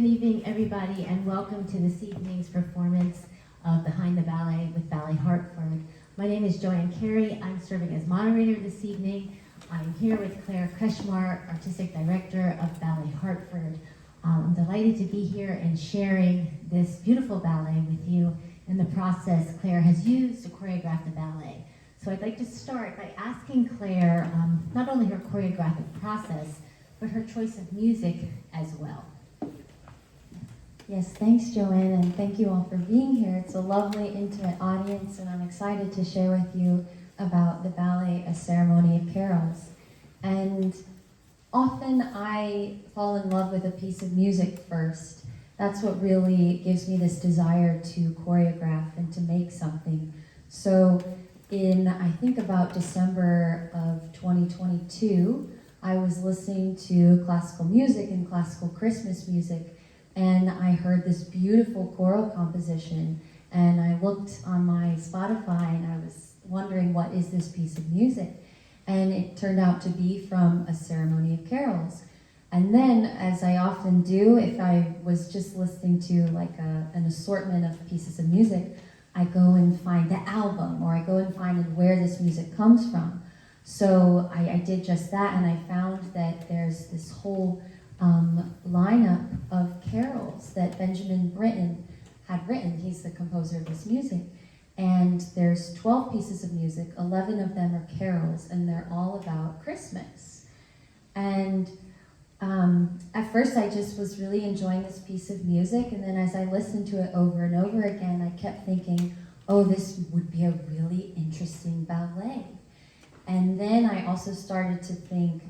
Good evening, everybody, and welcome to this evening's performance of Behind the Ballet with Ballet Hartford. My name is Joanne Carey. I'm serving as moderator this evening. I'm here with Kretzschmar, Artistic Director of Ballet Hartford. I'm delighted to be here and sharing this beautiful ballet with you and the process Claire has used to choreograph the ballet. So I'd like to start by asking Claire not only her choreographic process, but her choice of music as well. Yes, thanks Joanne, and thank you all for being here. It's a lovely, intimate audience, and I'm excited to share with you about the ballet, A Ceremony of Carols. And often I fall in love with a piece of music first. That's what really gives me this desire to choreograph and to make something. So in, I think about December of 2022, I was listening to classical music and classical Christmas music, and I heard this beautiful choral composition, and I looked on my Spotify and I was wondering, what is this piece of music? And it turned out to be from A Ceremony of Carols. And then, as I often do, if I was just listening to like an assortment of pieces of music, I go and find the album, or I go and find where this music comes from. So I did just that, and I found that there's this whole lineup of carols that Benjamin Britten had written. He's the composer of this music. And there's 12 pieces of music, 11 of them are carols, and they're all about Christmas. And at first I just was really enjoying this piece of music, and then as I listened to it over and over again, I kept thinking, oh, this would be a really interesting ballet. And then I also started to think,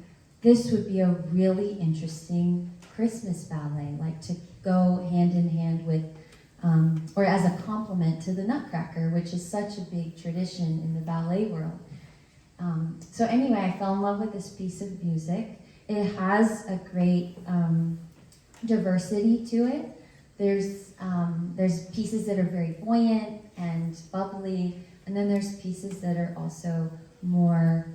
this would be a really interesting Christmas ballet, like to go hand in hand with, or as a complement to the Nutcracker, which is such a big tradition in the ballet world. So anyway, I fell in love with this piece of music. It has a great diversity to it. There's pieces that are very buoyant and bubbly, and then there's pieces that are also more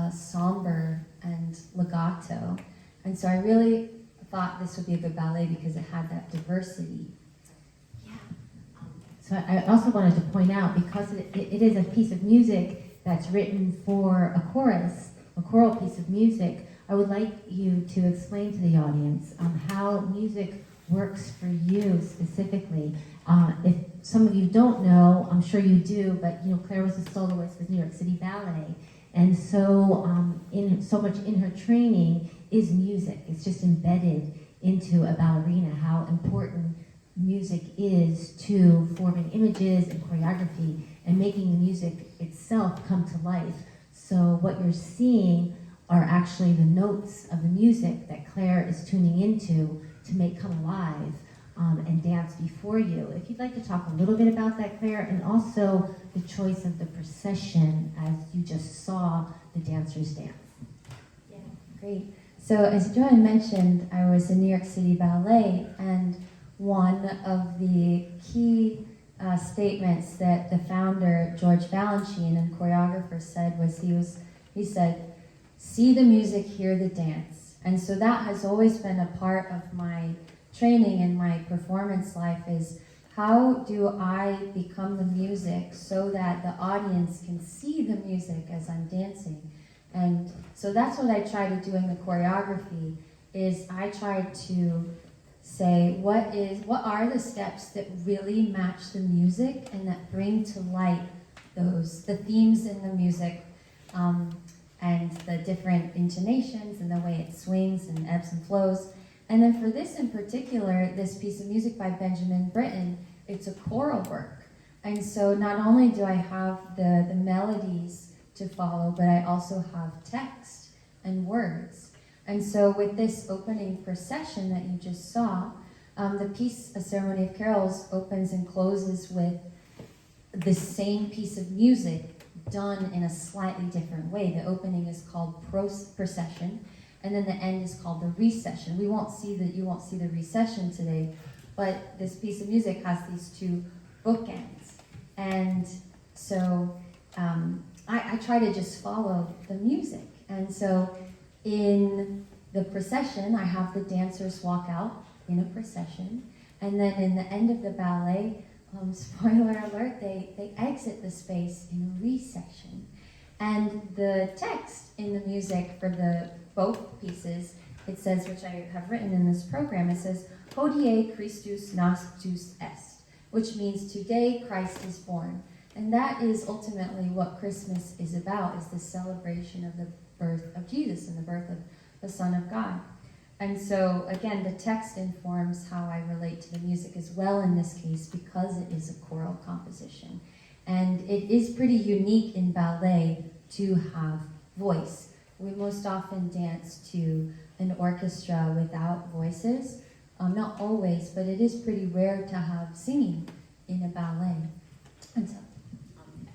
somber and legato. And so I really thought this would be a good ballet because it had that diversity. Yeah. So I also wanted to point out, because it is a piece of music that's written for a chorus, a choral piece of music, I would like you to explain to the audience how music works for you specifically. If some of you don't know, I'm sure you do, but Claire was a soloist with New York City Ballet. And so so much in her training is music. It's just embedded into a ballerina, how important music is to forming images and choreography and making the music itself come to life. So what you're seeing are actually the notes of the music that Claire is tuning into to make come alive and dance before you. If you'd like to talk a little bit about that, Claire, and also the choice of the procession as you just saw the dancers dance. Yeah, great. So as Joanne mentioned, I was in New York City Ballet, and one of the key statements that the founder, George Balanchine, and choreographer said was, he said, "See the music, hear the dance." And so that has always been a part of my training and my performance life, is how do I become the music so that the audience can see the music as I'm dancing? And so that's what I try to do in the choreography, is I try to say, what are the steps that really match the music and that bring to light the themes in the music, and the different intonations and the way it swings and ebbs and flows. And then for this in particular, this piece of music by Benjamin Britten, it's a choral work. And so not only do I have the melodies to follow, but I also have text and words. And so with this opening procession that you just saw, the piece, A Ceremony of Carols, opens and closes with the same piece of music done in a slightly different way. The opening is called procession, and then the end is called the recession. You won't see the recession today, but this piece of music has these two bookends. And so I try to just follow the music. And so in the procession, I have the dancers walk out, in a procession. And then in the end of the ballet, spoiler alert, they exit the space in a resection. And the text in the music for both pieces, it says, which I have written in this program, it says, Hodie Christus nascitus est, which means today Christ is born. And that is ultimately what Christmas is about, is the celebration of the birth of Jesus and the birth of the Son of God. And so, again, the text informs how I relate to the music as well in this case, because it is a choral composition. And it is pretty unique in ballet to have voice. We most often dance to an orchestra without voices. Not always, but it is pretty rare to have singing in a ballet. And so,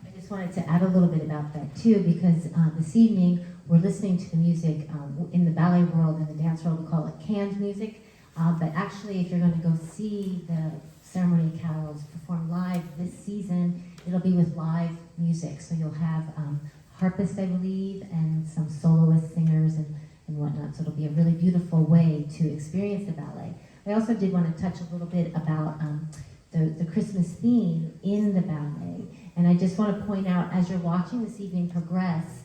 I just wanted to add a little bit about that too, because this evening we're listening to the music in the ballet world and the dance world. We call it canned music, but actually, if you're going to go see the ceremony carols performed live this season, it'll be with live music. So you'll have harpists, I believe, and some soloist singers and whatnot. So it'll be a really beautiful way to experience the ballet. I also did want to touch a little bit about the Christmas theme in the ballet. And I just want to point out, as you're watching this evening progress,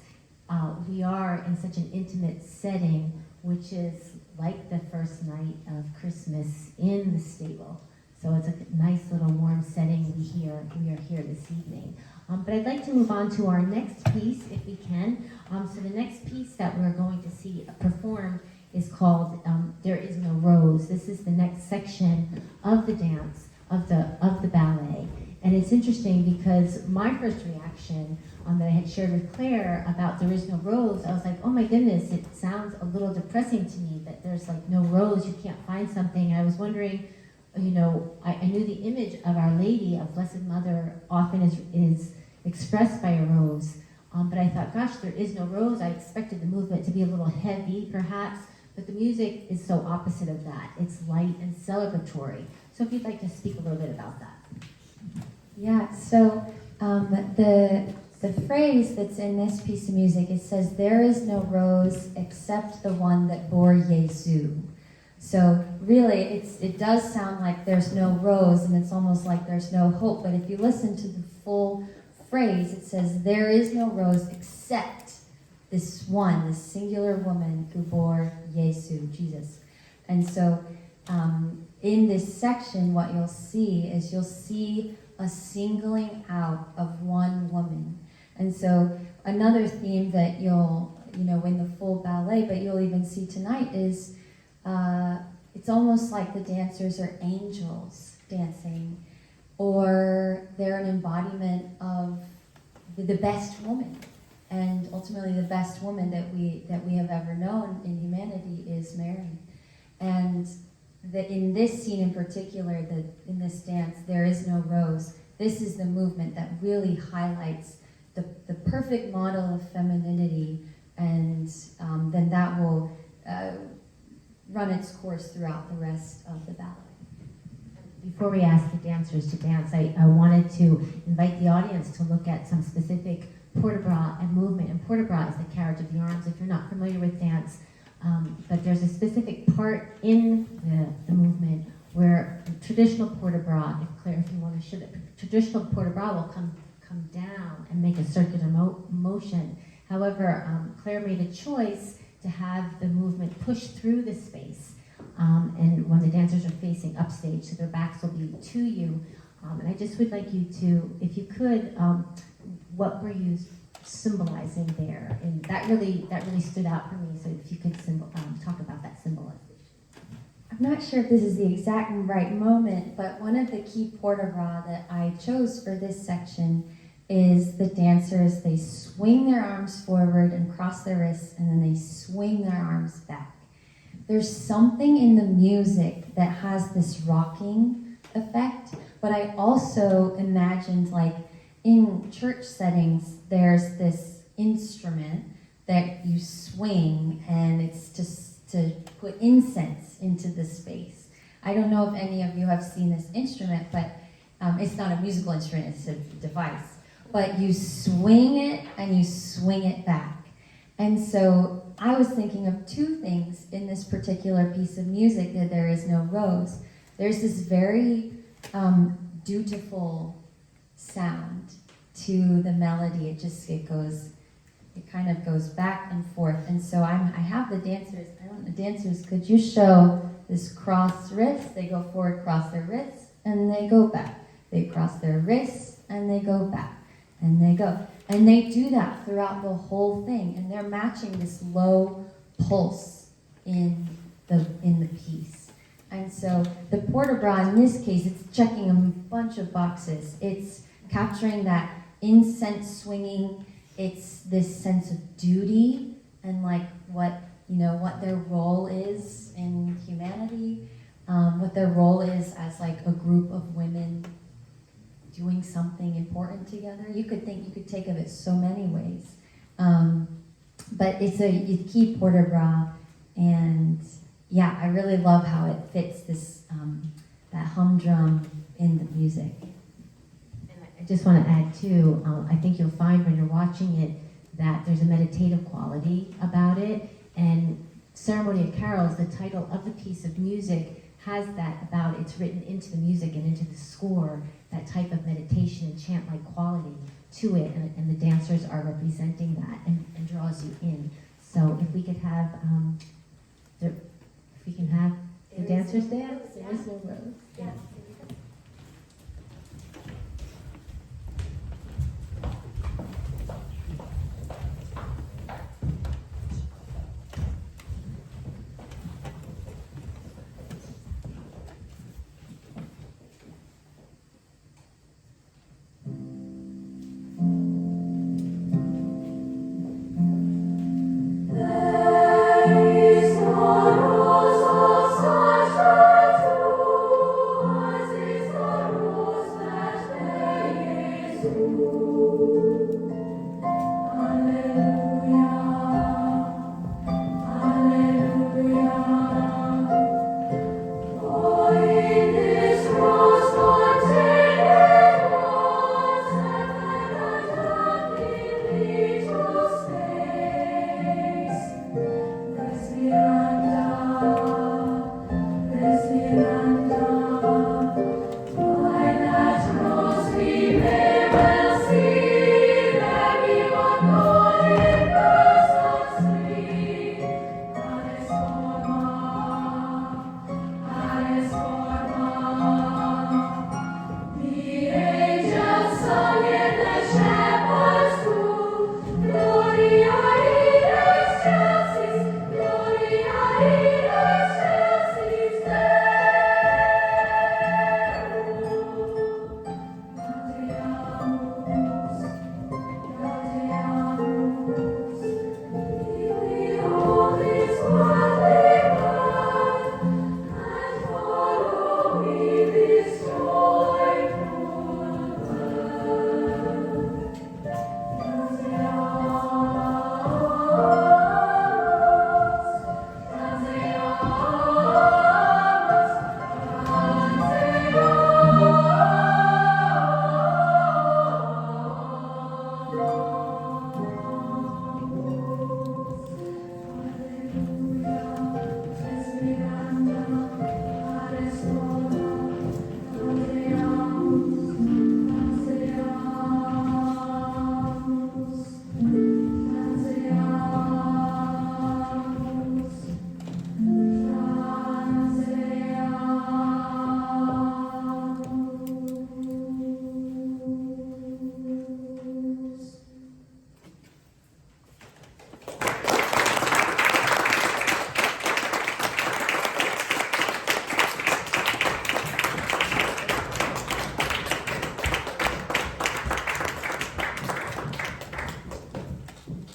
we are in such an intimate setting, which is like the first night of Christmas in the stable. So it's a nice little warm setting we are here this evening. But I'd like to move on to our next piece, if we can. So the next piece that we're going to see performed is called There Is No Rose. This is the next section of the dance, of the ballet. And it's interesting because my first reaction that I had shared with Claire about There Is No Rose, I was like, oh my goodness, it sounds a little depressing to me that there's like no rose, you can't find something. I was wondering, I knew the image of Our Lady, of Blessed Mother, often is expressed by a rose. But I thought, gosh, there is no rose. I expected the movement to be a little heavy, perhaps, but the music is so opposite of that. It's light and celebratory. So if you'd like to speak a little bit about that. yeah, so the phrase that's in this piece of music, it says, there is no rose except the one that bore Jesu. So really, it does sound like there's no rose, and it's almost like there's no hope. But if you listen to the full phrase, it says, there is no rose except this one, this singular woman who bore Jesu, Jesus. And so in this section, what you'll see is a singling out of one woman. And so another theme that you'll, in the full ballet, but you'll even see tonight is it's almost like the dancers are angels dancing, or they're an embodiment of the best woman. And ultimately the best woman that we have ever known in humanity is Mary. And in this scene in particular, in this dance, There Is No Rose, this is the movement that really highlights the perfect model of femininity, and then that will run its course throughout the rest of the ballet. Before we ask the dancers to dance, I wanted to invite the audience to look at some specific port de bras and movement. And port de bras is the carriage of the arms, if you're not familiar with dance. But there's a specific part in the movement where the traditional port de bras, Claire, if you want to show it, traditional port de bras will come down and make a circular motion. However, Claire made a choice to have the movement push through the space. And when the dancers are facing upstage, so their backs will be to you. And I just would like you to, if you could, what were you symbolizing there? And that really stood out for me. So if you could talk about that symbolism. I'm not sure if this is the exact right moment, but one of the key port de bras that I chose for this section is the dancers, they swing their arms forward and cross their wrists, and then they swing their arms back. There's something in the music that has this rocking effect, but I also imagined, like, in church settings, there's this instrument that you swing, and it's just to put incense into the space. I don't know if any of you have seen this instrument, but it's not a musical instrument, it's a device. But you swing it and you swing it back. And so I was thinking of two things in this particular piece of music, that there is no rose. There's this very dutiful sound to the melody. It kind of goes back and forth. And so I have the dancers, could you show this cross wrist? They go forward, cross their wrists, and they go back. They cross their wrists, and they go back. And they go. And they do that throughout the whole thing. And they're matching this low pulse in the piece. And so the port de bras, in this case, it's checking a bunch of boxes. It's capturing that incense swinging. It's this sense of duty and like what their role is in humanity, what their role is as like a group of women doing something important together. You could take of it so many ways. But it's a key port de bras, and yeah, I really love how it fits this that humdrum in the music. And I just want to add too, I think you'll find when you're watching it that there's a meditative quality about it, and Ceremony of Carols, the title of the piece of music, has that about it's written into the music and into the score, that type of meditation and chant-like quality to it, and the dancers are representing that and draws you in. So if we could have, the dancers dance, there is no rose. Yeah.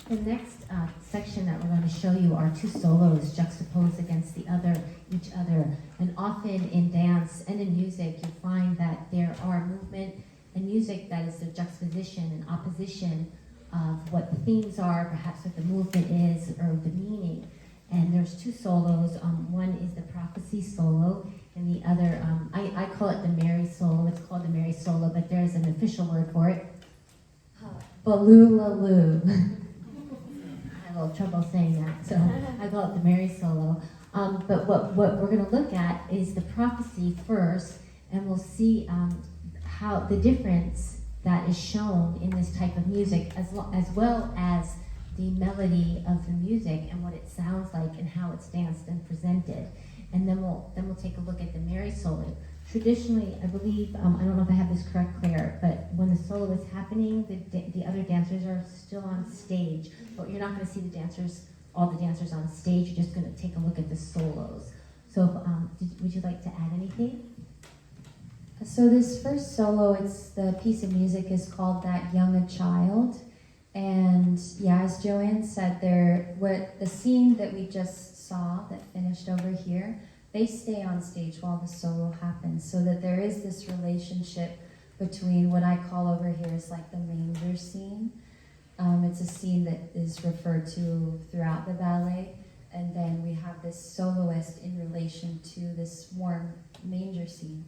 The next section that we're going to show you are two solos juxtaposed against each other. And often in dance and in music, you find that there are movement and music that is a juxtaposition and opposition of what the themes are, perhaps what the movement is, or the meaning. And there's two solos. One is the prophecy solo, and the other, I call it the Mary solo. It's called the Mary solo, but there's an official word for it. Baloo-la-loo. I little trouble saying that, so I call it the Mary solo. But what we're going to look at is the prophecy first, and we'll see how the difference that is shown in this type of music, as well as the melody of the music and what it sounds like and how it's danced and presented. And then we'll take a look at the Mary solo. Traditionally, I believe, I don't know if I have this correct, Claire, but when the solo is happening, the other dancers are still on stage, but you're not going to see all the dancers on stage. You're just going to take a look at the solos. So would you like to add anything? So this first solo, the piece of music is called That Young a Child. And yeah, as Joanne said, the scene that we just saw that finished over here, they stay on stage while the solo happens, so that there is this relationship between what I call over here is like the manger scene. It's a scene that is referred to throughout the ballet, and then we have this soloist in relation to this warm manger scene.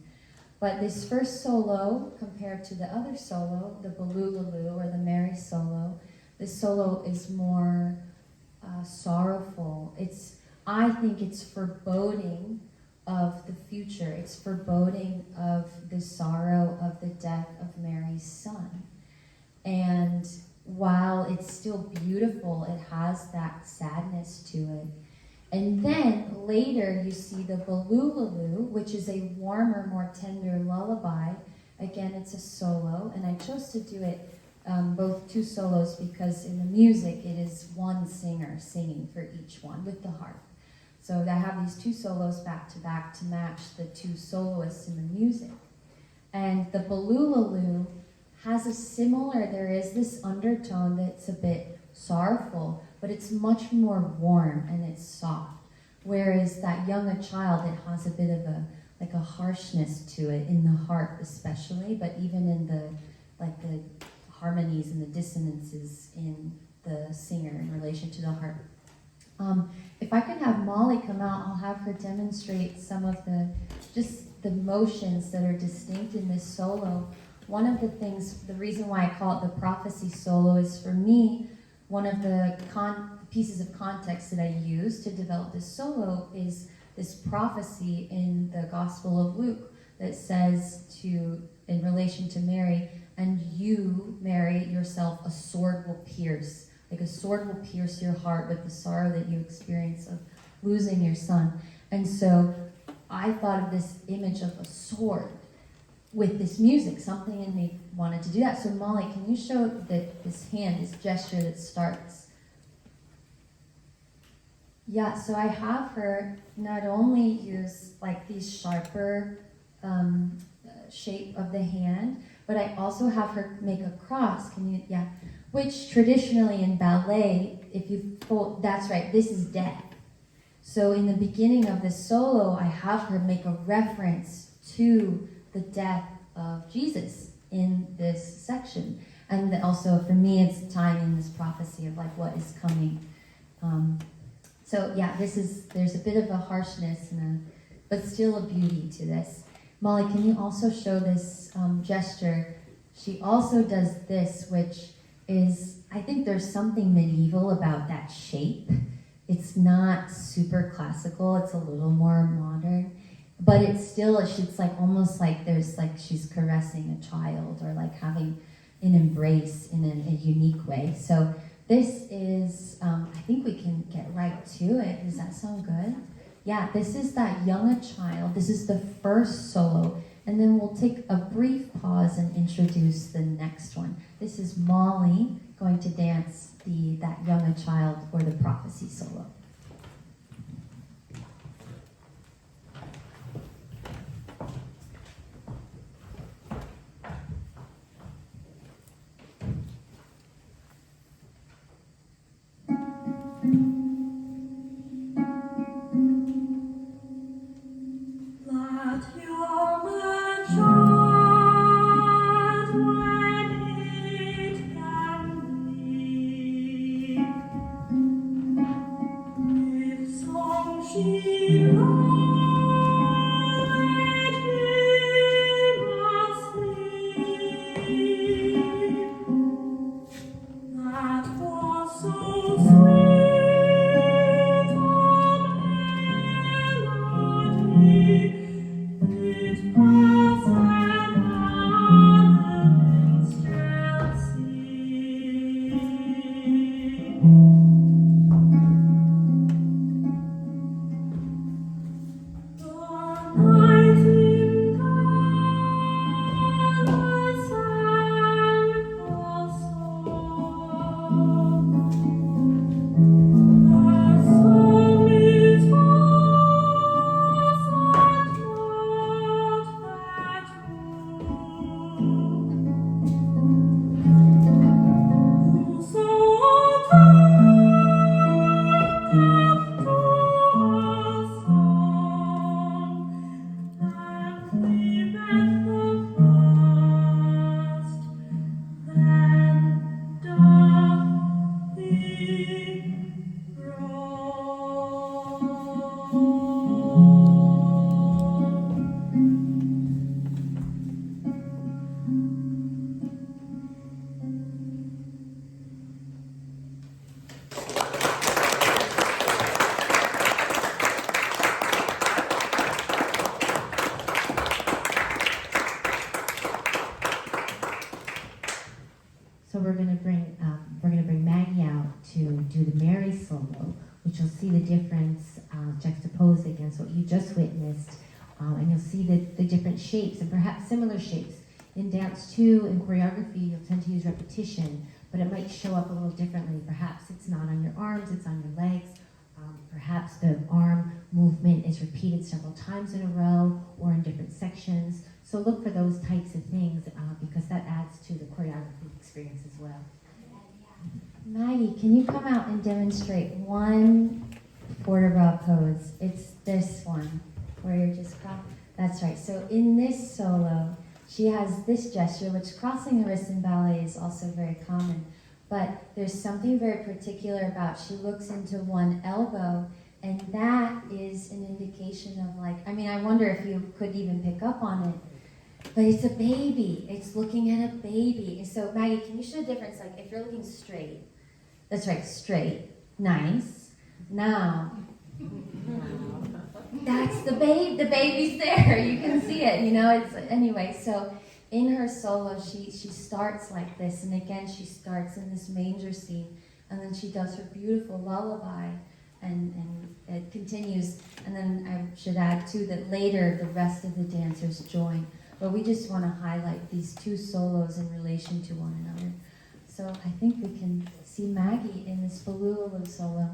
But this first solo, compared to the other solo, the Baloo or the Mary solo, this solo is more sorrowful. I think it's foreboding of the future. It's foreboding of the sorrow of the death of Mary's son. And while it's still beautiful, it has that sadness to it. And then later you see the Baloo, which is a warmer, more tender lullaby. Again, it's a solo, and I chose to do it both two solos because in the music it is one singer singing for each one with the harp. So I have these two solos back to back to match the two soloists in the music. And the Baloo has there is this undertone that's a bit sorrowful, but it's much more warm and it's soft. Whereas That Young a Child, it has a bit of a harshness to it, in the harp especially, but even in the harmonies and the dissonances in the singer in relation to the harp. If I could have Molly come out, I'll have her demonstrate some of the motions that are distinct in this solo. One of the things, the reason why I call it the prophecy solo is, for me, one of the pieces of context that I use to develop this solo is this prophecy in the Gospel of Luke that says in relation to Mary, and you, Mary, yourself, a sword will pierce. Like a sword will pierce your heart with the sorrow that you experience of losing your son. And so I thought of this image of a sword with this music. Something in me wanted to do that. So Molly, can you show this gesture that starts? Yeah, so I have her not only use like these sharper shape of the hand, but I also have her make a cross. Which traditionally in ballet, if you fold, that's right, this is death. So in the beginning of the solo, I have her make a reference to the death of Jesus in this section. And also for me, it's tying in this prophecy of like what is coming. There's a bit of a harshness but still a beauty to this. Molly, can you also show this gesture? She also does this, which is, I think there's something medieval about that shape. It's not super classical, it's a little more modern, but it's like almost like she's caressing a child or like having an embrace in a unique way. So this is, I think we can get right to it. Does that sound good? Yeah, this is That Young a Child. This is the first solo. And then we'll take a brief pause and introduce the next one. This is Molly going to dance That Young a Child, or the prophecy solo. That was so sweet. So we're going to bring Maggie out to do the Mary solo, which you'll see the difference juxtaposed against what you just witnessed, and you'll see the different shapes and perhaps similar shapes. In dance too, in choreography, you'll tend to use repetition, but it might show up a little differently. Perhaps it's not on your arms, it's on your legs. Perhaps the arm movement is repeated several times in a row or in different sections. So look for those types of things because that adds to the choreography experience as well. Maggie, can you come out and demonstrate one vertebra pose? It's this one, where you're just that's right. So in this solo, she has this gesture, which crossing the wrist in ballet is also very common. But there's something very particular about she looks into one elbow, and that is an indication of I wonder if you could even pick up on it. But it's a baby. It's looking at a baby. And so Maggie, can you show the difference? Like if you're looking straight, that's right, straight, nice. Now, that's the babe. The baby's there. You can see it. Anyway. So in her solo, she starts like this, and again she starts in this manger scene, and then she does her beautiful lullaby, and it continues. And then I should add too that later the rest of the dancers join. But we just want to highlight these two solos in relation to one another. So I think we can see Maggie in this Baloo solo.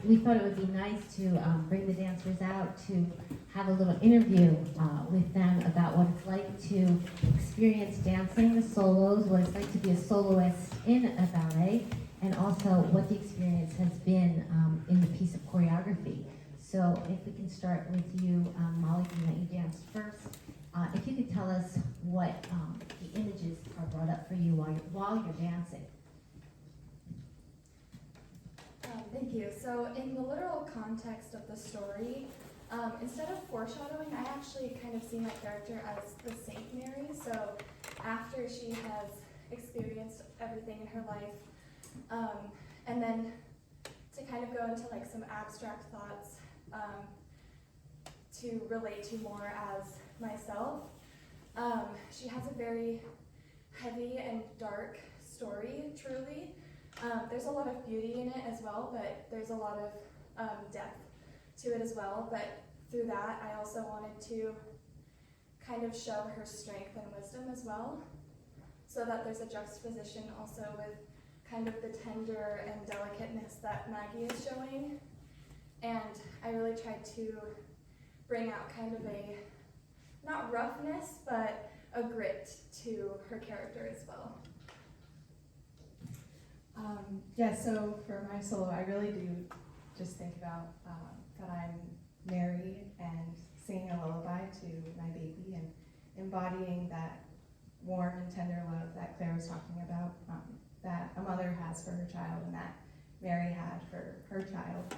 We thought it would be nice to bring the dancers out to have a little interview with them about what it's like to experience dancing the solos, what it's like to be a soloist in a ballet, and also what the experience has been in the piece of choreography. So if we can start with you, Molly, can let you dance first. If you could tell us what the images are brought up for you while you're dancing. Thank you. So in the literal context of the story, instead of foreshadowing, I actually kind of see my character as the Saint Mary. So after she has experienced everything in her life, and then to kind of go into some abstract thoughts to relate to more as myself. She has a very heavy and dark story, truly. There's a lot of beauty in it as well, but there's a lot of depth to it as well. But through that, I also wanted to kind of show her strength and wisdom as well, so that there's a juxtaposition also with kind of the tender and delicateness that Maggie is showing. And I really tried to bring out kind of a, not roughness, but a grit to her character as well. So for my solo, I really do just think about that I'm Mary and singing a lullaby to my baby and embodying that warm and tender love that Claire was talking about, that a mother has for her child and that Mary had for her child.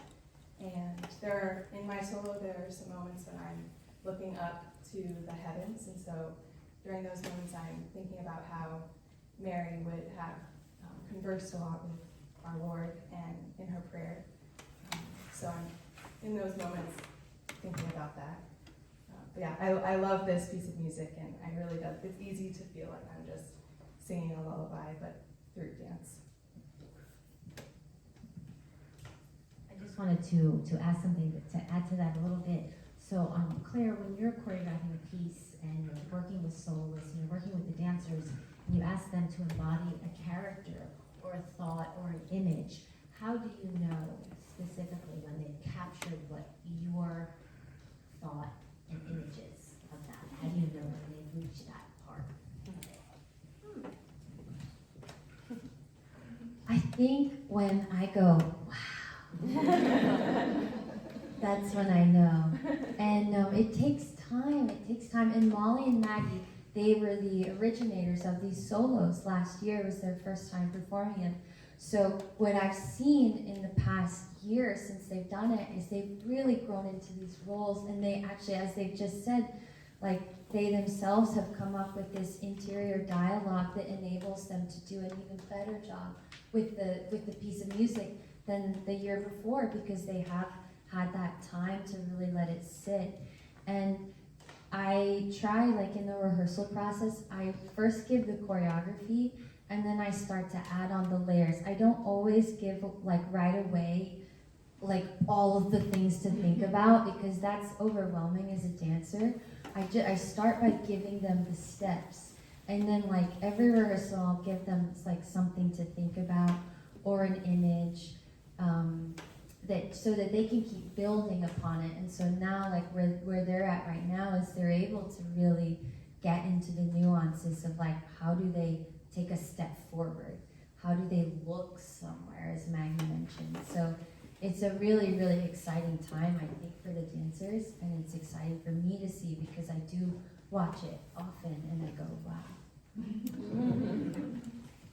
And in my solo, there are some moments when I'm looking up to the heavens, and so during those moments I'm thinking about how Mary would have conversed a lot with our Lord and in her prayer. So I'm in those moments thinking about that. but yeah, I love this piece of music, and I really do. It's easy to feel like I'm just singing a lullaby, but through dance. I just wanted to ask something to add to that a little bit. So, Claire, when you're choreographing a piece and you're working with soloists and you're working with the dancers, and you ask them to embody a character or a thought or an image, how do you know specifically when they've captured what your thought and images of that? How do you know when they've reached that part of it? I think when I go, wow, that's when I know. And it takes time. It takes time. And Molly and Maggie, they were the originators of these solos. Last year was their first time performing it. So what I've seen in the past year since they've done it is they've really grown into these roles, and they actually, as they've just said, like they themselves have come up with this interior dialogue that enables them to do an even better job with the piece of music than the year before, because they have had that time to really let it sit. And I try, like in the rehearsal process, I first give the choreography, and then I start to add on the layers. I don't always give like right away like all of the things to think about, because that's overwhelming as a dancer. I start by giving them the steps, and then like every rehearsal I'll give them like something to think about or an image, that so that they can keep building upon it. And so now like where they're at right now is they're able to really get into the nuances of like how do they take a step forward, how do they look somewhere, as Maggie mentioned. So it's a really, really exciting time, I think, for the dancers, and it's exciting for me to see, because I do watch it often and I go, wow.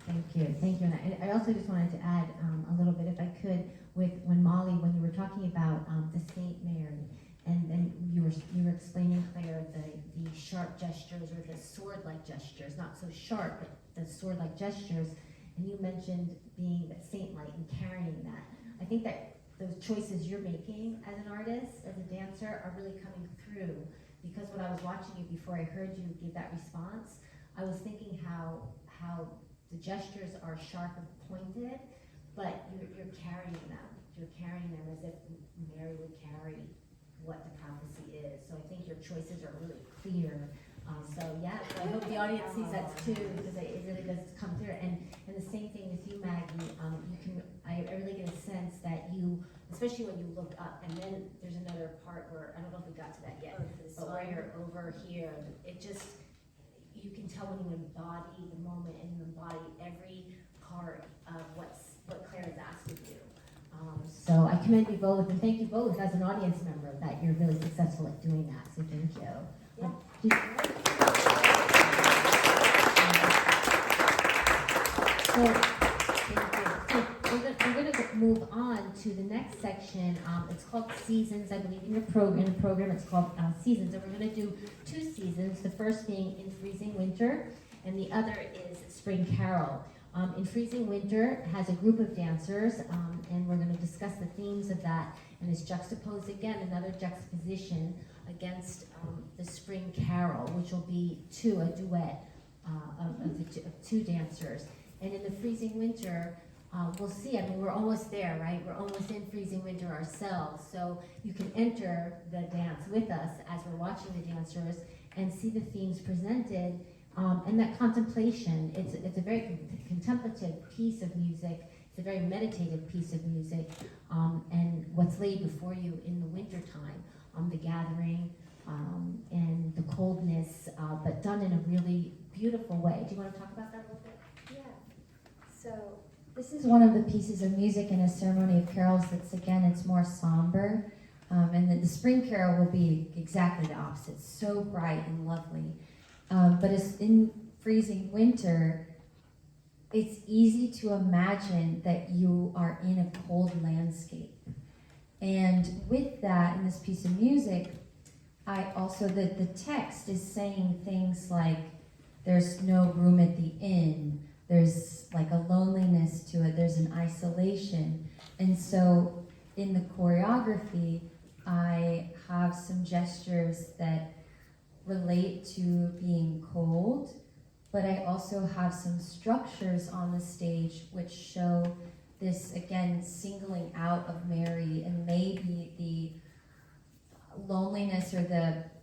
Thank you. And I also just wanted to add a little bit, if I could, with when you were talking about the Saint Mary, and then you were explaining, Claire, the sharp gestures or the sword-like gestures, not so sharp, but the sword-like gestures, and you mentioned being that saint-like and carrying that. I think that those choices you're making as an artist, as a dancer, are really coming through, because when I was watching you before I heard you give that response, I was thinking how the gestures are sharp and pointed, but you're carrying them. You're carrying them as if Mary would carry what the prophecy is. So I think your choices are really clear. So I hope the audience sees that too, because it really does come through. And the same thing with you, Maggie. I really get a sense that you, especially when you look up, and then there's another part where, I don't know if we got to that yet, but where you're over here, you can tell when you embody the moment and you embody every part of what Claire has asked of you. So I commend you both, and thank you both as an audience member that you're really successful at doing that. So thank you. We're going to move on to the next section. It's called Seasons, I believe, in the program it's called Seasons, and we're going to do 2 seasons, the first being In Freezing Winter, and the other is Spring Carol. In Freezing Winter has a group of dancers, and we're going to discuss the themes of that, and it's juxtaposed again, another juxtaposition against the Spring Carol, which will be a duet of 2 dancers. And in the Freezing Winter, we'll see, we're almost there, right? We're almost in Freezing Winter ourselves, so you can enter the dance with us as we're watching the dancers and see the themes presented. And that contemplation, it's a very contemplative piece of music. It's a very meditative piece of music. And what's laid before you in the winter time, the gathering and the coldness, but done in a really beautiful way. Do you want to talk about that a little bit? Yeah. So this is one of the pieces of music in a ceremony of carols that's, again, it's more somber. And then the Spring Carol will be exactly the opposite, so bright and lovely. But it's in Freezing Winter, it's easy to imagine that you are in a cold landscape. And with that, in this piece of music, the text is saying things like, there's no room at the inn, there's like a loneliness to it, there's an isolation. And so in the choreography, I have some gestures that relate to being cold, but I also have some structures on the stage which show this, again, singling out of Mary, and maybe the loneliness, or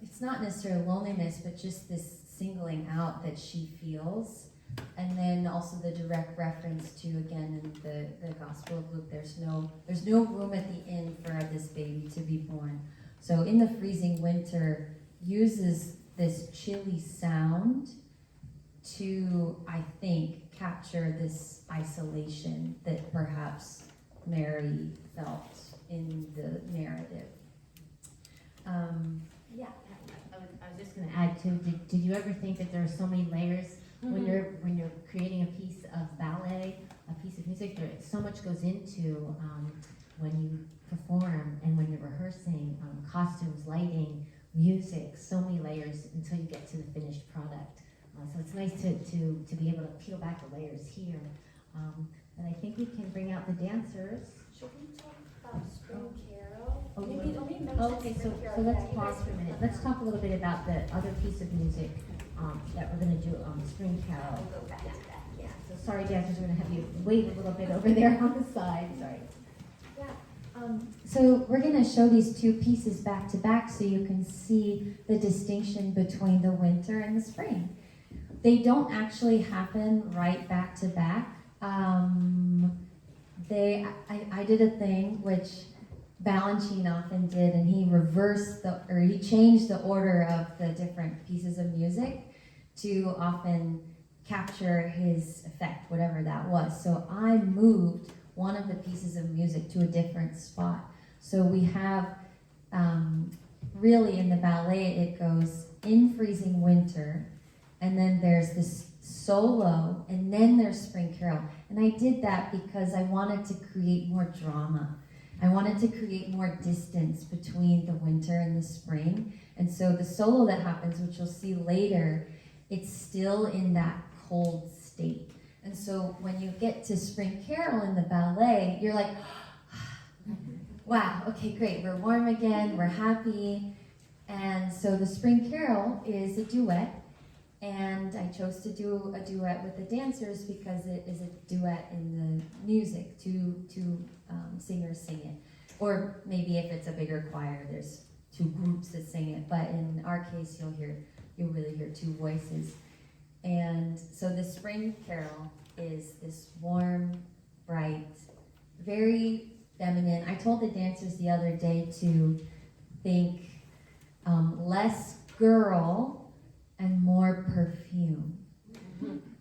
it's not necessarily loneliness, but just this singling out that she feels. And then also the direct reference to, again, in the Gospel of Luke, there's no room at the inn for this baby to be born. So in the freezing winter, uses this chilly sound to, I think, capture this isolation that perhaps Mary felt in the narrative. Yeah, I was just going to add too. Did you ever think that there are so many layers when you're creating a piece of ballet, a piece of music? So much goes into when you perform and when you're rehearsing, costumes, lighting, music. So many layers until you get to the finished product. So it's nice to be able to peel back the layers here. And I think we can bring out the dancers. Should we talk about Spring Carol? Oh, Let me mention okay, so Spring Carol. let's Yeah, you pause guys for a can minute. come Let's out. talk a little bit about the other piece of music that we're going to do on Spring Carol. We'll go back to that. Yeah. So sorry, dancers, we're going to have you wait a little bit over there on the side. Sorry. Yeah. So we're going to show these two pieces back to back so you can see the distinction between the winter and the spring. They don't actually happen right back to back. I did a thing which Balanchine often did, and he changed the order of the different pieces of music to often capture his effect, whatever that was. So I moved one of the pieces of music to a different spot. So we have, really in the ballet, it goes in freezing winter, and then there's this solo, and then there's Spring Carol. And I did that because I wanted to create more drama. I wanted to create more distance between the winter and the spring. And so the solo that happens, which you'll see later, it's still in that cold state. And so when you get to Spring Carol in the ballet, you're like, wow, okay, great, we're warm again, we're happy. And so the Spring Carol is a duet. And I chose to do a duet with the dancers because it is a duet in the music. Two singers sing it. Or maybe if it's a bigger choir, there's two groups that sing it. But in our case, you'll really hear two voices. And so the Spring Carol is this warm, bright, very feminine. I told the dancers the other day to think less girl and more perfume.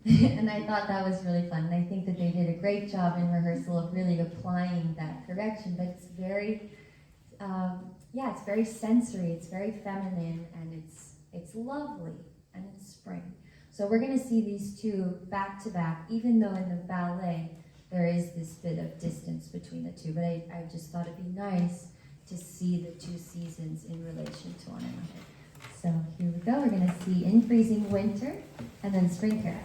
And I thought that was really fun. And I think that they did a great job in rehearsal of really applying that correction. But it's very, it's very sensory. It's very feminine, and it's lovely, and it's spring. So we're going to see these two back to back, even though in the ballet there is this bit of distance between the two. But I just thought it'd be nice to see the two seasons in relation to one another. So here we go. We're going to see In Freezing Winter and then Spring Carol.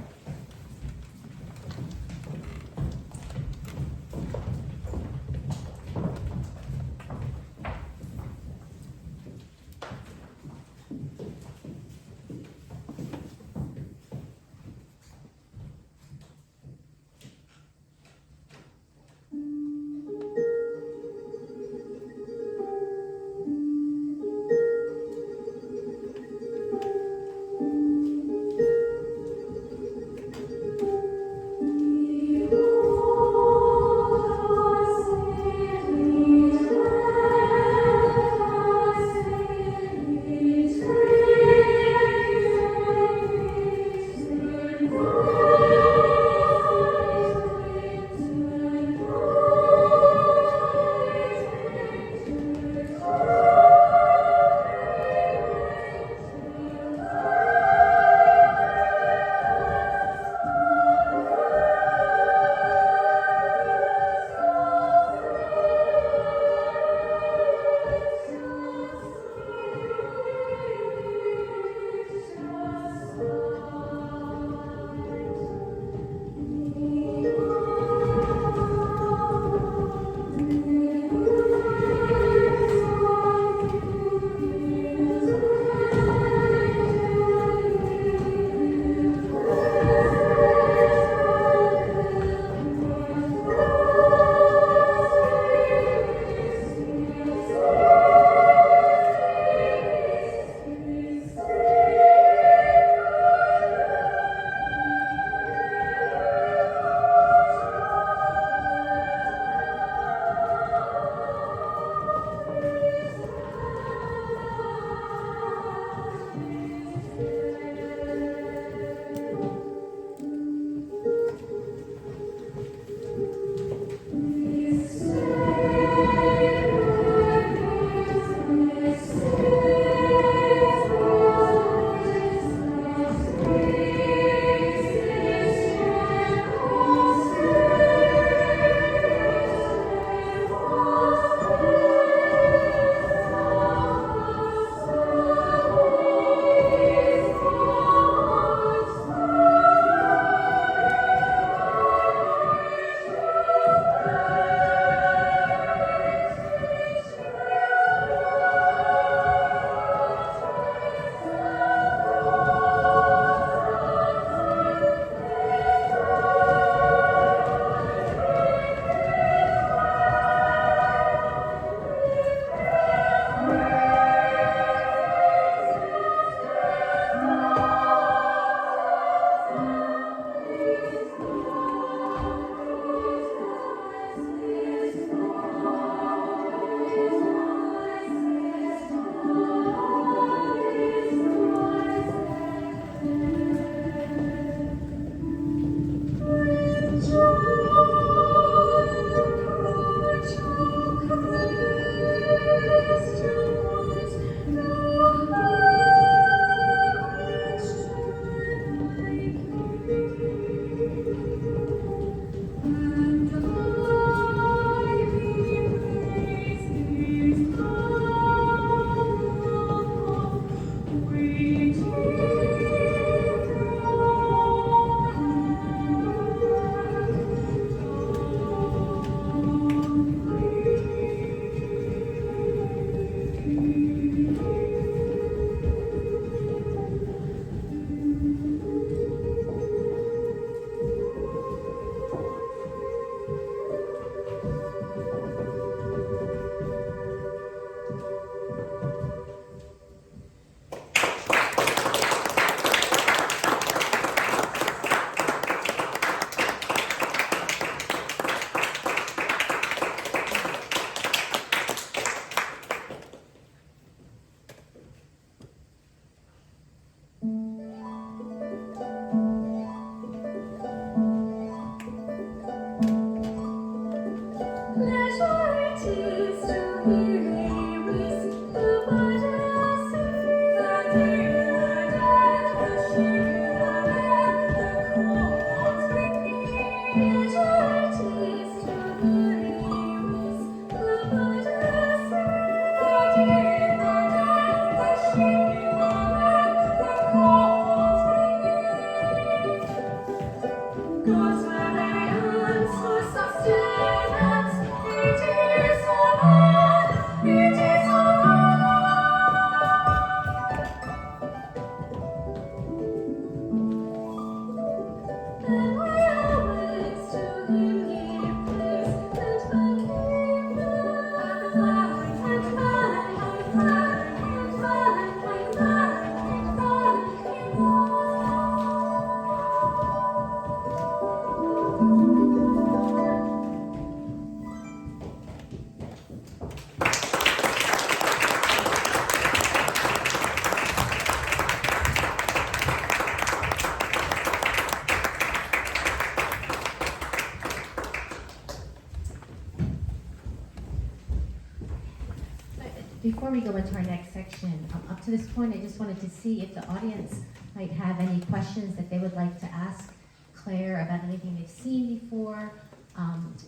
before we go into our next section, up to this point, I just wanted to see if the audience might have any questions that they would like to ask Claire about anything they've seen before,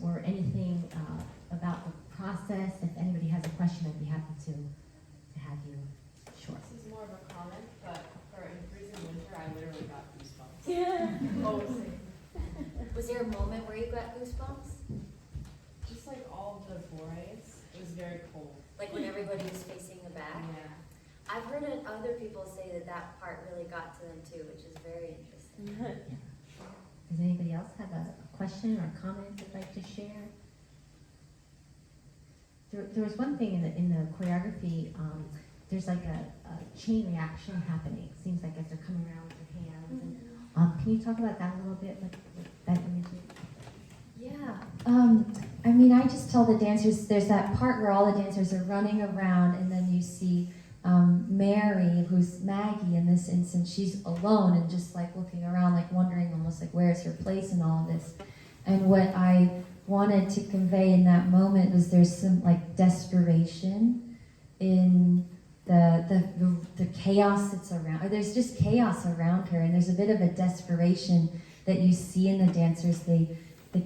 or anything about the process. If anybody has a question, I'd be happy to have you. Sure. This is more of a comment, but for in freezing winter, I literally got goosebumps. Yeah. Oh, same. Was there a moment where you got goosebumps? Just like all of the boys, it was very cold. Like when everybody was facing the back? Yeah. I've heard other people say that that part really got to them too, which is very interesting. Does anybody else have a question or comment they'd like to share? There was one thing in the choreography. There's like a chain reaction happening. It seems like as they're coming around with their hands. And, can you talk about that a little bit, like that imagery? Yeah. I mean, I just tell the dancers, there's that part where all the dancers are running around, and then you see Mary, who's Maggie in this instance, she's alone and just like looking around, like wondering almost like where's her place in all of this. And what I wanted to convey in that moment was there's some like desperation in the chaos that's around, or there's just chaos around her, and there's a bit of a desperation that you see in the dancers. They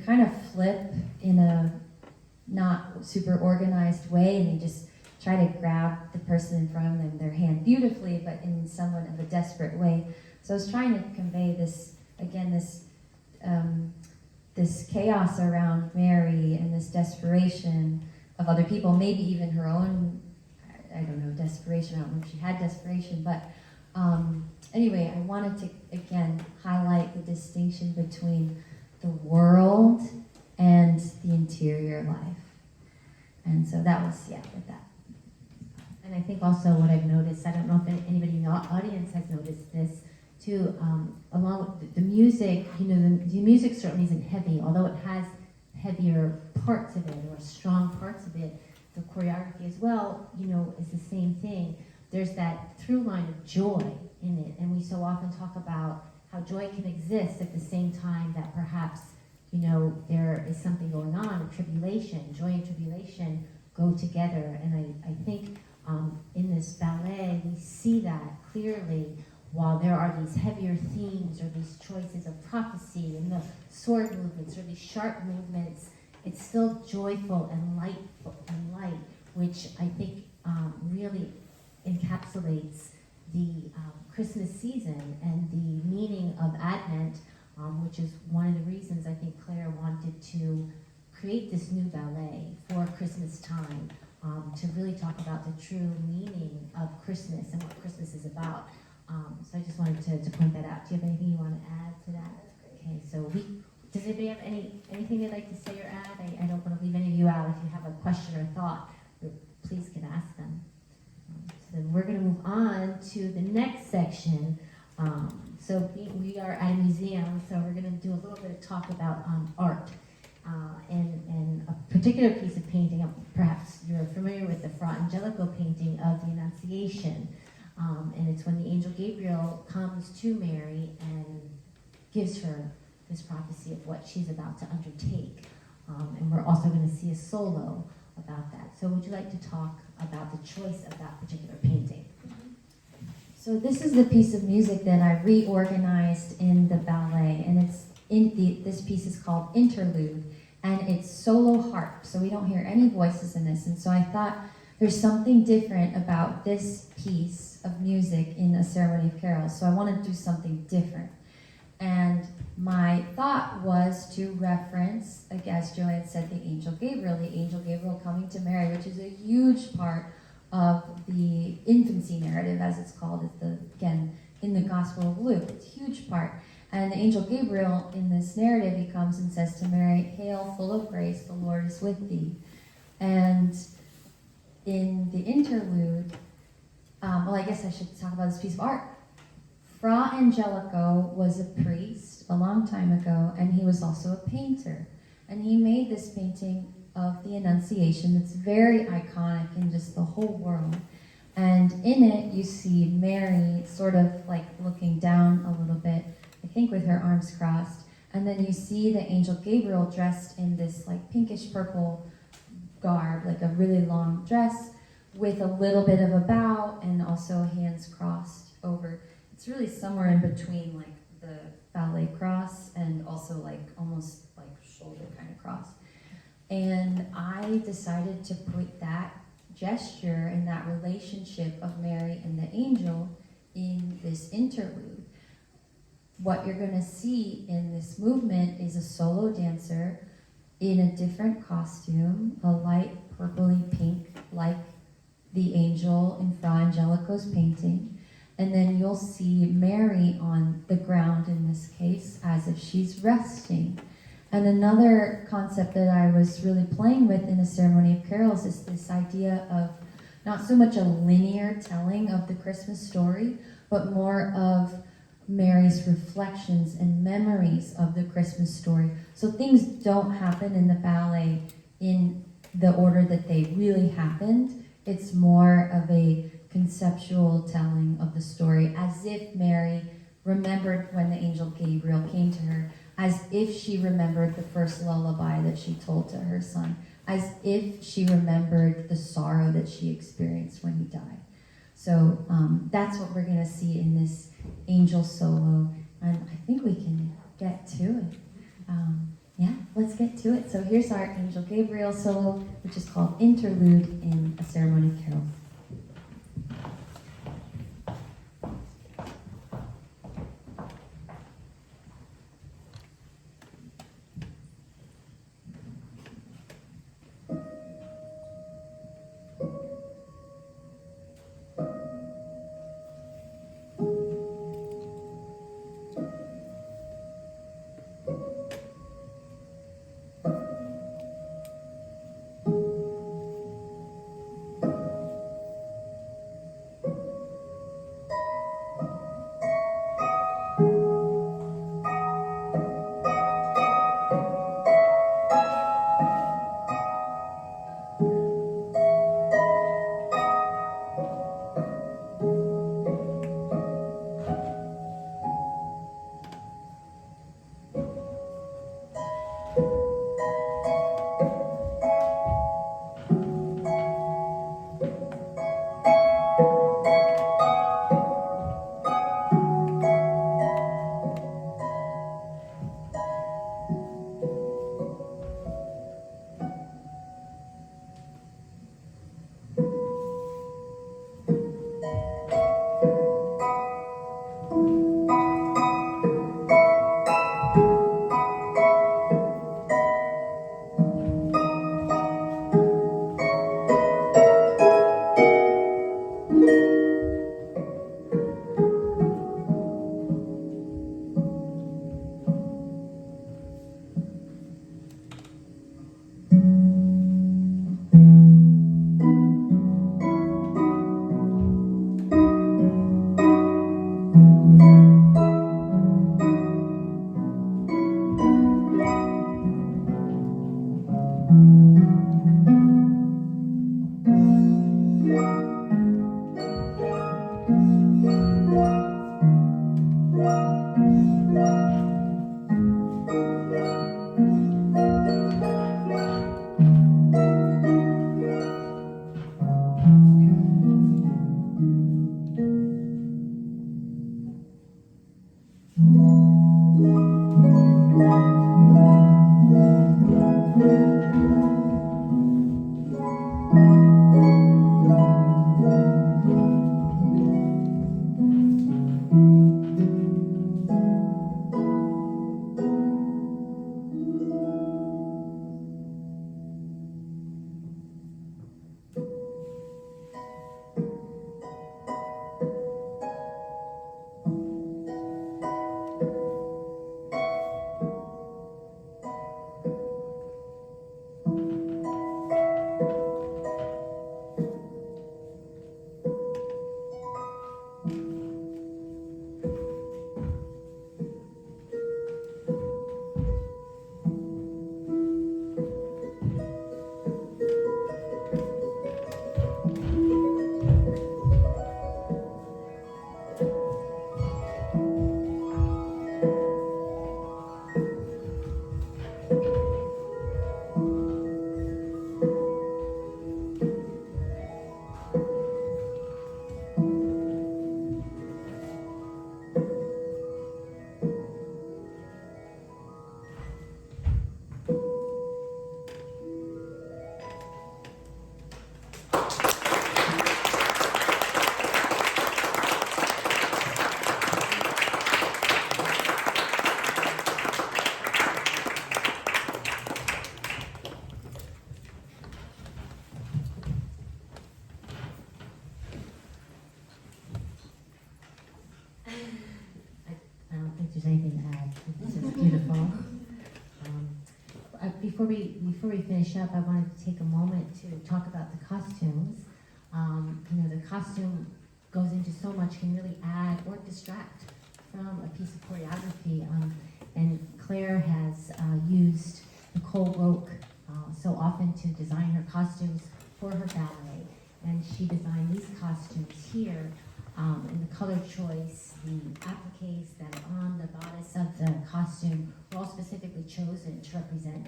kind of flip in a not super organized way, and they just try to grab the person in front of them, their hand beautifully, but in somewhat of a desperate way. So I was trying to convey this, again, this chaos around Mary and this desperation of other people, maybe even her own, I don't know, desperation. I don't know if she had desperation, but anyway, I wanted to, again, highlight the distinction between the world and the interior life. And so that was, with that. And I think also what I've noticed, I don't know if anybody in the audience has noticed this too, along with the music, the music certainly isn't heavy, although it has heavier parts of it or strong parts of it. The choreography as well, is the same thing. There's that through line of joy in it, and we so often talk about how joy can exist at the same time that perhaps, there is something going on, a tribulation. Joy and tribulation go together, and I think in this ballet we see that clearly. While there are these heavier themes or these choices of prophecy and the sword movements or these sharp movements, it's still joyful and light, which I think really encapsulates the Christmas season and the meaning of Advent, which is one of the reasons I think Claire wanted to create this new ballet for Christmas time, to really talk about the true meaning of Christmas and what Christmas is about. So I just wanted to point that out. Do you have anything you want to add to that? Okay, so does anybody have anything they'd like to say or add? I don't want to leave any of you out. If you have a question or thought, please can ask them. So then we're going to move on to the next section. So we are at a museum, so we're going to do a little bit of talk about art. And a particular piece of painting, perhaps you're familiar with the Fra Angelico painting of the Annunciation. And it's when the angel Gabriel comes to Mary and gives her this prophecy of what she's about to undertake. And we're also going to see a solo about that. So would you like to talk about the choice of that particular painting? So this is the piece of music that I reorganized in the ballet, and this piece is called Interlude, and it's solo harp, so we don't hear any voices in this. And so I thought there's something different about this piece of music in A Ceremony of Carols, so I wanted to do something different. And my thought was to reference, like as Joanne said, the angel Gabriel coming to Mary, which is a huge part of the infancy narrative, as it's called, again, in the Gospel of Luke. It's a huge part. And the angel Gabriel, in this narrative, he comes and says to Mary, "Hail, full of grace, the Lord is with thee." And in the interlude, I guess I should talk about this piece of art. Fra Angelico was a priest a long time ago, and he was also a painter. And he made this painting of the Annunciation that's very iconic in just the whole world. And in it, you see Mary sort of like looking down a little bit, I think with her arms crossed. And then you see the angel Gabriel dressed in this like pinkish purple garb, like a really long dress, with a little bit of a bow and also hands crossed over. It's really somewhere in between like the ballet cross and also like almost like shoulder kind of cross. And I decided to put that gesture and that relationship of Mary and the angel in this interlude. What you're going to see in this movement is a solo dancer in a different costume, a light purpley pink, like the angel in Fra Angelico's painting. And then you'll see Mary on the ground in this case, as if she's resting. And another concept that I was really playing with in the Ceremony of Carols is this idea of not so much a linear telling of the Christmas story, but more of Mary's reflections and memories of the Christmas story. So things don't happen in the ballet in the order that they really happened. It's more of a conceptual telling of the story, as if Mary remembered when the angel Gabriel came to her, as if she remembered the first lullaby that she told to her son, as if she remembered the sorrow that she experienced when he died. So that's what we're going to see in this angel solo, and I think we can get to it. Yeah, let's get to it. So here's our Angel Gabriel solo, which is called Interlude in A Ceremony of Carols. there's anything to add. This is beautiful. Before we finish up, I wanted to take a moment to talk about the costumes. The costume goes into so much, can really add or distract from a piece of choreography. And Claire has used Nicole Roque so often to design her costumes for her ballet. And she designed these costumes here. And the color choice, the appliques that are on the bodice of the costume were all specifically chosen to represent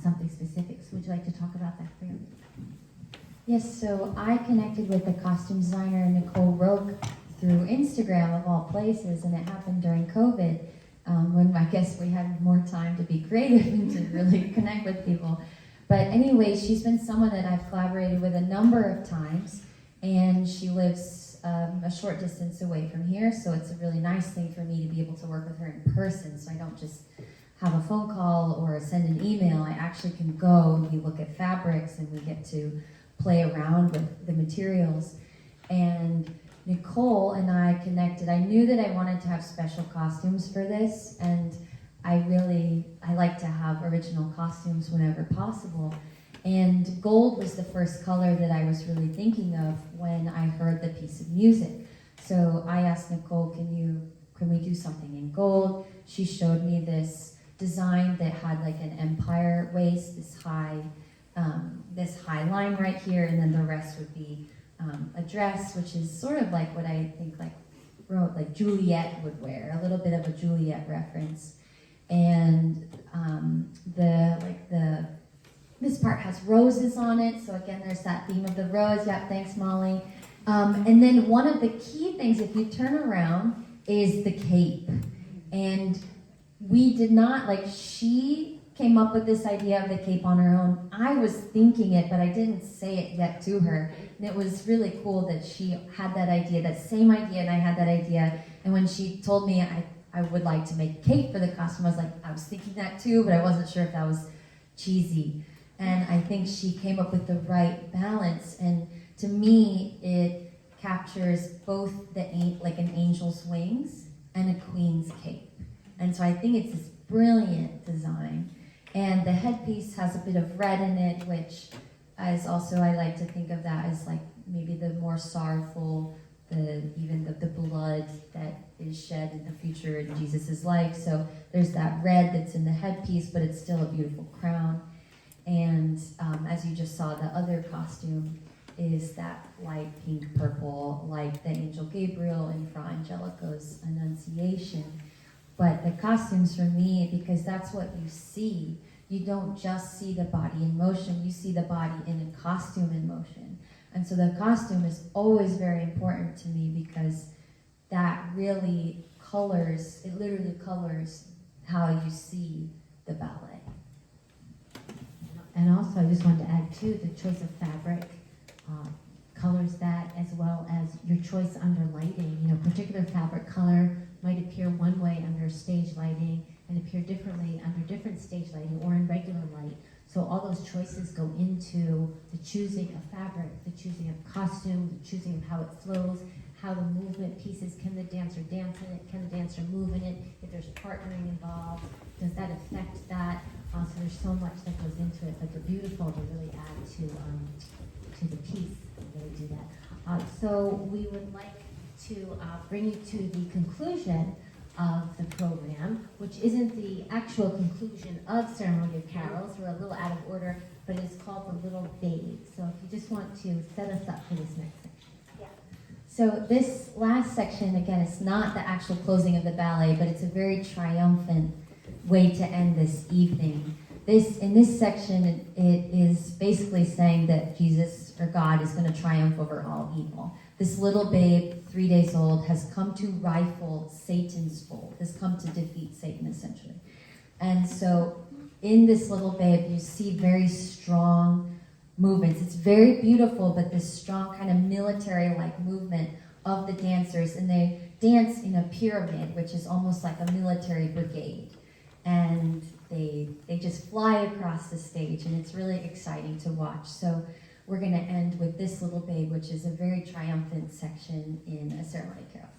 something specific. So would you like to talk about that, Claire? Yes, so I connected with the costume designer Nicole Roque through Instagram of all places, and it happened during COVID when I guess we had more time to be creative and to really connect with people. But anyway, she's been someone that I've collaborated with a number of times, and she lives a short distance away from here, so it's a really nice thing for me to be able to work with her in person, so I don't just have a phone call or send an email. I actually can go and we look at fabrics and we get to play around with the materials. And Nicole and I connected. I knew that I wanted to have special costumes for this, and I like to have original costumes whenever possible. And gold was the first color that I was really thinking of when I heard the piece of music. So I asked Nicole, can we do something in gold? She showed me this design that had like an empire waist, this high line right here, and then the rest would be a dress, which is sort of like what I think like Juliet would wear, a little bit of a Juliet reference. And this part has roses on it, so again, there's that theme of the rose. Yep, thanks, Molly. And then one of the key things, if you turn around, is the cape. And we did not, she came up with this idea of the cape on her own. I was thinking it, but I didn't say it yet to her. And it was really cool that she had that idea, that same idea, and I had that idea. And when she told me I would like to make a cape for the costume, I was thinking that too, but I wasn't sure if that was cheesy. And I think she came up with the right balance. And to me, it captures both like an angel's wings and a queen's cape. And so I think it's this brilliant design. And the headpiece has a bit of red in it, which is also, I like to think of that as like maybe the more sorrowful, the blood that is shed in the future in Jesus' life. So there's that red that's in the headpiece, but it's still a beautiful crown. And as you just saw, the other costume is that light pink purple, like the Angel Gabriel in Fra Angelico's Annunciation. But the costumes for me, because that's what you see, you don't just see the body in motion, you see the body in a costume in motion. And so the costume is always very important to me because that really colors, it literally colors how you see the ballet. And also, I just wanted to add too, the choice of fabric colors that, as well as your choice under lighting. Particular fabric color might appear one way under stage lighting and appear differently under different stage lighting or in regular light. So all those choices go into the choosing of fabric, the choosing of costume, the choosing of how it flows, how the movement pieces, can the dancer dance in it, can the dancer move in it, if there's partnering involved, does that affect that? So there's so much that goes into it, but they're beautiful to really add to the piece, really do that. So we would like to bring you to the conclusion of the program, which isn't the actual conclusion of Ceremony of Carols. We're a little out of order, but it's called The Little Babe. So if you just want to set us up for this next section. Yeah. So this last section, again, it's not the actual closing of the ballet, but it's a very triumphant way to end this evening. In this section, it is basically saying that Jesus, or God, is going to triumph over all evil. This little babe, 3 days old, has come to rifle Satan's fold, has come to defeat Satan, essentially. And so in this little babe, you see very strong movements. It's very beautiful, but this strong kind of military-like movement of the dancers. And they dance in a pyramid, which is almost like a military brigade. And they just fly across the stage, and it's really exciting to watch. So we're going to end with this little babe, which is a very triumphant section in A Ceremony of Carols.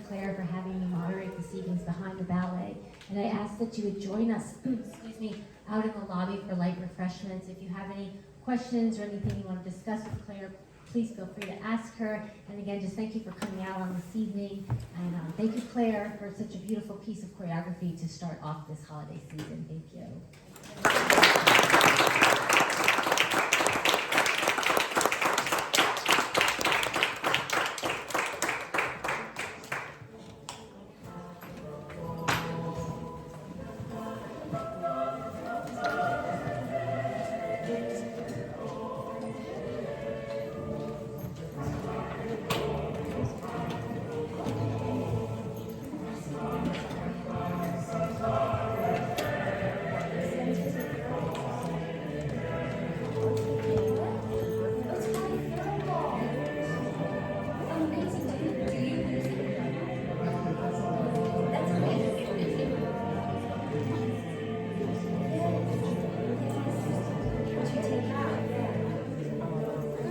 Claire for having me moderate this evening's Behind the Ballet. And I ask that you would join us, excuse me, out in the lobby for light refreshments. If you have any questions or anything you want to discuss with Claire, please feel free to ask her. And again, just thank you for coming out on this evening. And thank you, Claire, for such a beautiful piece of choreography to start off this holiday season. Thank you.